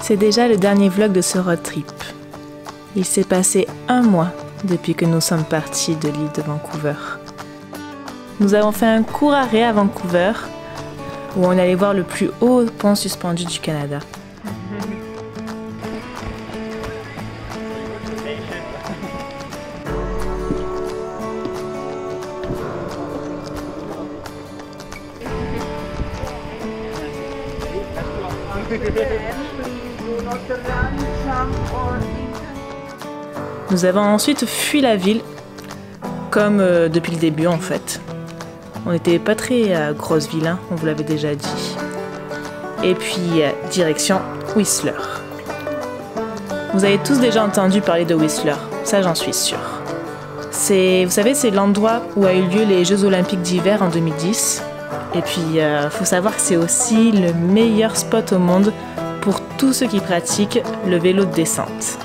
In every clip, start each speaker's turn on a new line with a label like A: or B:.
A: C'est déjà le dernier vlog de ce road trip. Il s'est passé un mois depuis que nous sommes partis de l'île de Vancouver. Nous avons fait un court arrêt à Vancouver où on allait voir le plus haut pont suspendu du Canada. Nous avons ensuite fui la ville, comme depuis le début en fait. On n'était pas très grosse ville, hein, on vous l'avait déjà dit. Et puis, direction Whistler. Vous avez tous déjà entendu parler de Whistler, ça j'en suis sûre. Vous savez, c'est l'endroit où a eu lieu les Jeux Olympiques d'hiver en 2010. Et puis, faut savoir que c'est aussi le meilleur spot au monde pour tous ceux qui pratiquent le vélo de descente.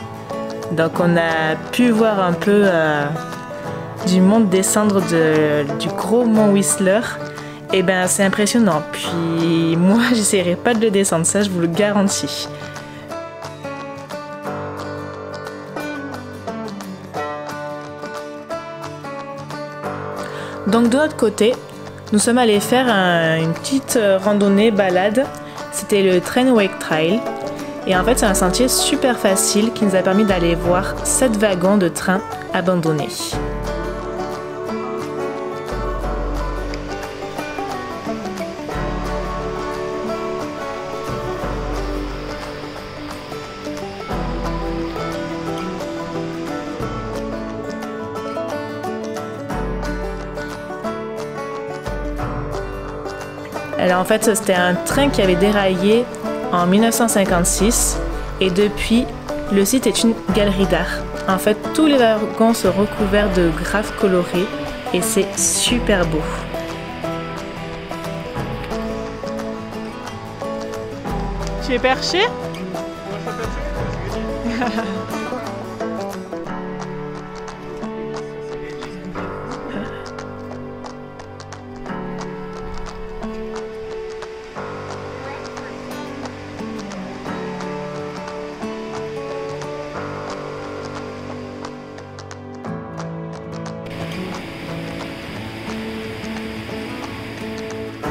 A: Donc on a pu voir un peu du monde descendre du gros mont Whistler. Et ben c'est impressionnant. Puis moi j'essaierai pas de le descendre, ça je vous le garantis. Donc de l'autre côté, nous sommes allés faire une petite randonnée balade. C'était le Trainway Trail. Et en fait, c'est un sentier super facile qui nous a permis d'aller voir 7 wagons de train abandonnés. Alors en fait, c'était un train qui avait déraillé en 1956 et depuis, le site est une galerie d'art. En fait, tous les wagons sont recouverts de graphes colorés et c'est super beau. Tu es perché?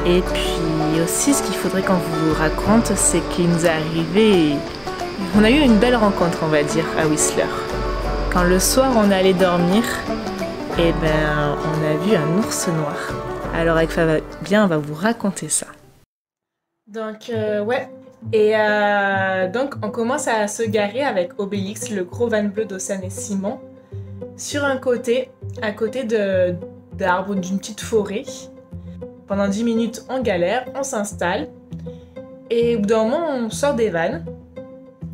A: Et puis aussi, ce qu'il faudrait qu'on vous raconte, c'est qu'il nous est arrivé... On a eu une belle rencontre, on va dire, à Whistler. Quand le soir, on est allé dormir, et ben, on a vu un ours noir. Alors avec Fabien, on va vous raconter ça. Donc, ouais. Et donc, on commence à se garer avec Obélix, le gros van bleu d'Océane et Simon, sur un côté, à côté d'arbres d'une petite forêt. Pendant 10 minutes, on galère, on s'installe. Et au bout d'un moment, on sort des vannes.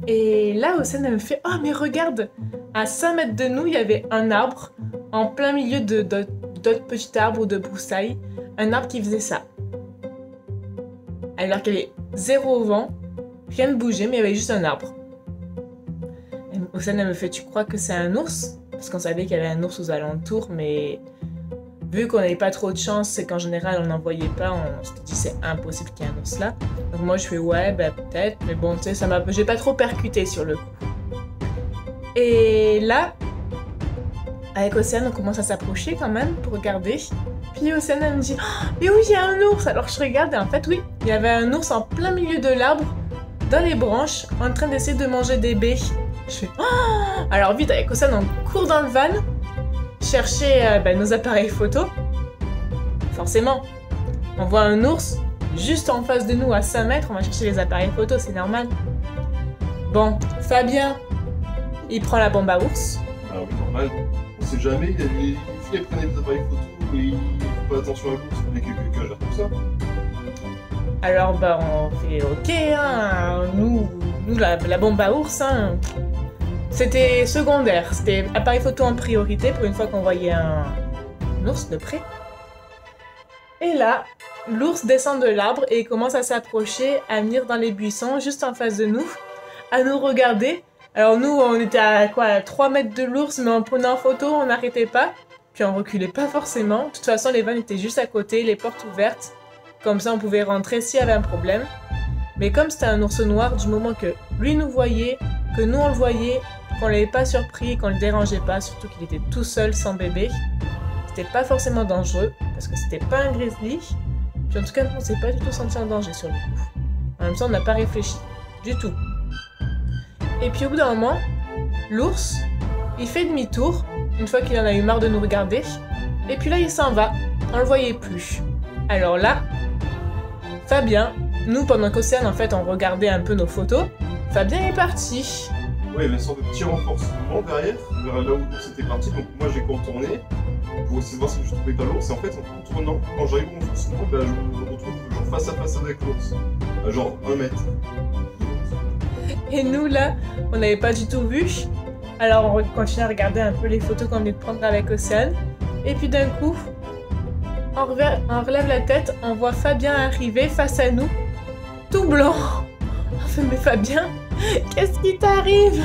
A: Et là, Océane, elle me fait « Oh, mais regarde !» À 5 mètres de nous, il y avait un arbre, en plein milieu d'autres petits arbres ou de broussailles. Un arbre qui faisait ça. Alors qu'il y avait zéro vent, rien ne bougeait, mais il y avait juste un arbre. Océane, elle me fait « Tu crois que c'est un ours ?» Parce qu'on savait qu'il y avait un ours aux alentours, mais... Vu qu'on n'avait pas trop de chance, c'est qu'en général on n'en voyait pas, on s'était dit c'est impossible qu'il y ait un ours là. Donc moi je fais ouais, bah peut-être, mais bon tu sais, j'ai pas trop percuté sur le coup. Et là, avec Océane, on commence à s'approcher quand même pour regarder. Puis Océane elle me dit oh, mais oui, il y a un ours. Alors je regarde et en fait oui, il y avait un ours en plein milieu de l'arbre, dans les branches, en train d'essayer de manger des baies. Je fais oh. Alors vite, avec Océane on court dans le van. Chercher nos appareils photo. Forcément, on voit un ours juste en face de nous à 5 mètres, on va chercher les appareils photo, c'est normal. Bon, Fabien, il prend la bombe à ours.
B: Ah oui, normal. On sait jamais, il y a des filles qui prennent des appareils photo et ils font pas attention à l'ours, il y a quelqu'un gère tout ça.
A: Alors on fait ok, hein, nous la bombe à ours, hein. C'était secondaire, c'était appareil photo en priorité pour une fois qu'on voyait un ours de près. Et là, l'ours descend de l'arbre et commence à s'approcher, à venir dans les buissons juste en face de nous, à nous regarder. Alors nous, on était à quoi, 3 mètres de l'ours, mais en prenant en photo, on n'arrêtait pas. Puis on reculait pas forcément. De toute façon, les vannes étaient juste à côté, les portes ouvertes. Comme ça, on pouvait rentrer s'il y avait un problème. Mais comme c'était un ours noir, du moment que lui nous voyait, que nous on le voyait, qu'on l'avait pas surpris, qu'on le dérangeait pas, surtout qu'il était tout seul sans bébé, c'était pas forcément dangereux, parce que c'était pas un grizzly. Puis en tout cas, on s'est pas du tout senti en danger sur le coup. En même temps, on n'a pas réfléchi. Du tout. Et puis au bout d'un moment, l'ours, il fait demi-tour, une fois qu'il en a eu marre de nous regarder, et puis là il s'en va, on le voyait plus. Alors là, Fabien, nous pendant qu'Océane en fait on regardait un peu nos photos, Fabien est parti.
B: Ouais, il y avait une sorte de petit renforcement derrière, vers là où l'ours était parti, donc moi j'ai contourné pour essayer de voir si je trouvais pas l'ours, et en fait en contournant, quand j'arrive au renforcement, bah, je me retrouve genre face à face avec l'ours, à genre 1 mètre.
A: Et nous là, on n'avait pas du tout vu. Alors on continue à regarder un peu les photos qu'on venait de prendre avec Océane. Et puis d'un coup, on relève la tête, on voit Fabien arriver face à nous, tout blanc. On fait mais Fabien, qu'est-ce qui t'arrive?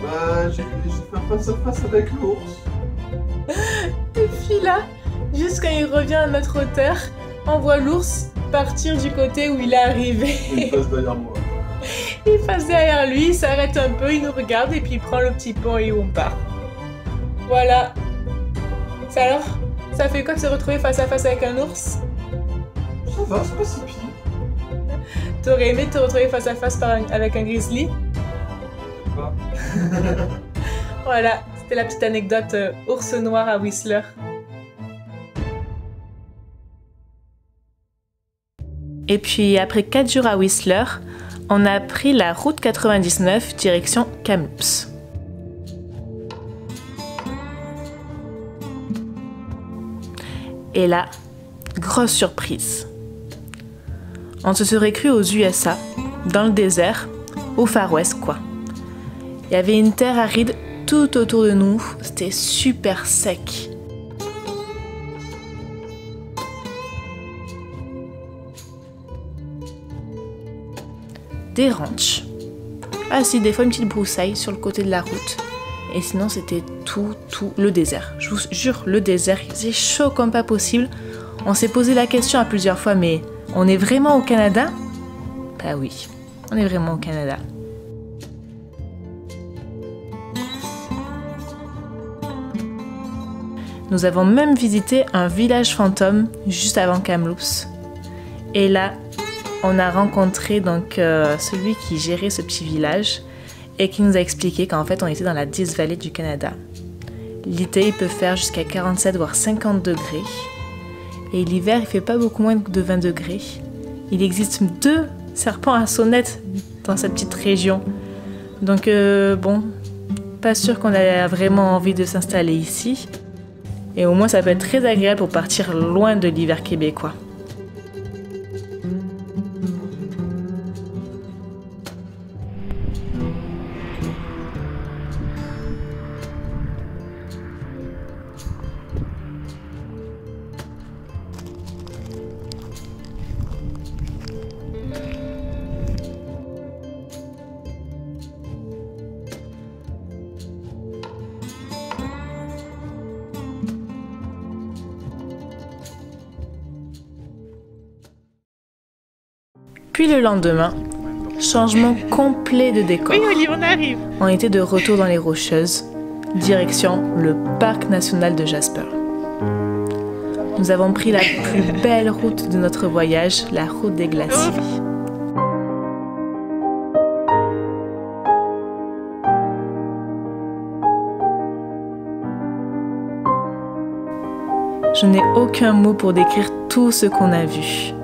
B: Bah j'ai fait face à face avec l'ours.
A: Et puis là, juste quand il revient à notre hauteur, on voit l'ours partir du côté où il est arrivé.
B: Il passe derrière moi.
A: Il passe derrière lui, il s'arrête un peu, il nous regarde et puis il prend le petit pont et on part. Voilà. Ça alors, ça fait quoi de se retrouver face à face avec un ours?
B: Ça va, c'est pas si pire.
A: T'aurais aimé te retrouver face à face avec un grizzly?
B: Pas.
A: Voilà, c'était la petite anecdote ours noir à Whistler. Et puis après 4 jours à Whistler, on a pris la route 99 direction Kamloops. Et là, grosse surprise. On se serait cru aux USA, dans le désert, au Far West quoi. Il y avait une terre aride tout autour de nous, c'était super sec. Des ranchs. Ah si, des fois une petite broussaille sur le côté de la route. Et sinon c'était tout le désert. Je vous jure, le désert, il faisait chaud comme pas possible. On s'est posé la question à plusieurs fois, mais on est vraiment au Canada? Bah oui, on est vraiment au Canada. Nous avons même visité un village fantôme juste avant Kamloops. Et là, on a rencontré donc celui qui gérait ce petit village et qui nous a expliqué qu'en fait on était dans la Death Valley du Canada. L'été il peut faire jusqu'à 47 voire 50 degrés et l'hiver il fait pas beaucoup moins de 20 degrés. Il existe 2 serpents à sonnette dans cette petite région. Donc bon, pas sûr qu'on a vraiment envie de s'installer ici. Et au moins ça peut être très agréable pour partir loin de l'hiver québécois. Puis le lendemain, changement complet de décor.
C: Oui, Olive, on arrive.
A: On était de retour dans les Rocheuses, direction le parc national de Jasper. Nous avons pris la plus belle route de notre voyage, la route des glaciers. Je n'ai aucun mot pour décrire tout ce qu'on a vu.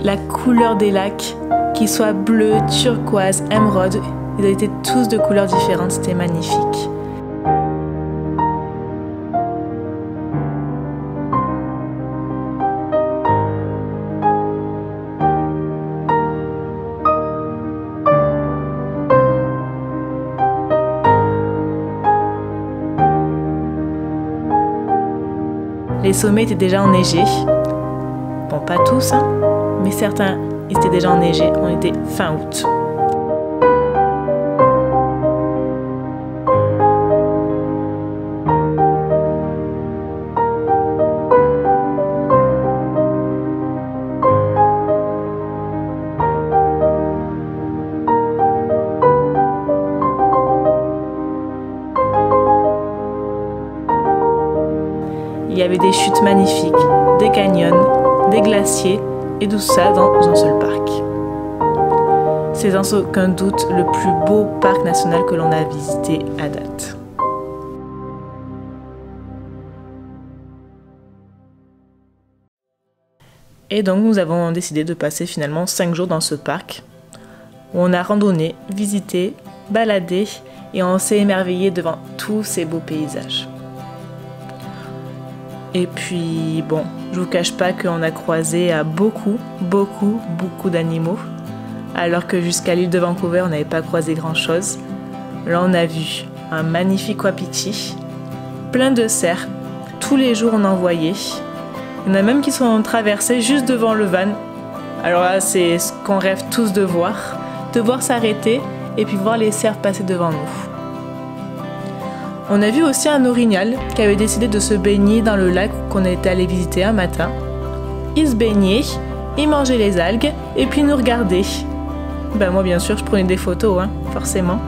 A: La couleur des lacs, qu'ils soient bleus, turquoise, émeraude, ils étaient tous de couleurs différentes, c'était magnifique. Les sommets étaient déjà enneigés. Bon, pas tous, hein, mais certains étaient déjà enneigés. On était fin août. chutes magnifiques, des canyons, des glaciers et tout ça dans un seul parc. C'est sans aucun doute le plus beau parc national que l'on a visité à date. Et donc nous avons décidé de passer finalement 5 jours dans ce parc où on a randonné, visité, baladé et on s'est émerveillé devant tous ces beaux paysages. Et puis bon, je vous cache pas qu'on a croisé beaucoup d'animaux, alors que jusqu'à l'île de Vancouver on n'avait pas croisé grand chose. Là on a vu un magnifique wapiti, plein de cerfs, tous les jours on en voyait. Il y en a même qui sont traversés juste devant le van. Alors là c'est ce qu'on rêve tous de voir s'arrêter et puis voir les cerfs passer devant nous. On a vu aussi un orignal qui avait décidé de se baigner dans le lac qu'on était allé visiter un matin. Il se baignait, il mangeait les algues et puis il nous regardait. Ben moi bien sûr je prenais des photos, hein, forcément.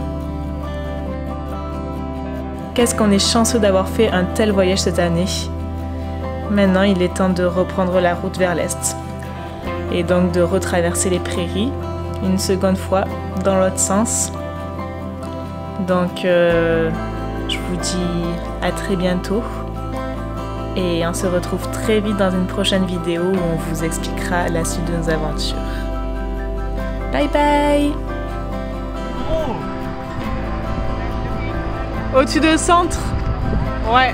A: Qu'est-ce qu'on est chanceux d'avoir fait un tel voyage cette année. Maintenant il est temps de reprendre la route vers l'est. Et donc de retraverser les prairies une seconde fois dans l'autre sens. Donc je vous dis à très bientôt et on se retrouve très vite dans une prochaine vidéo où on vous expliquera la suite de nos aventures. Bye bye! Au-dessus de centre? Ouais.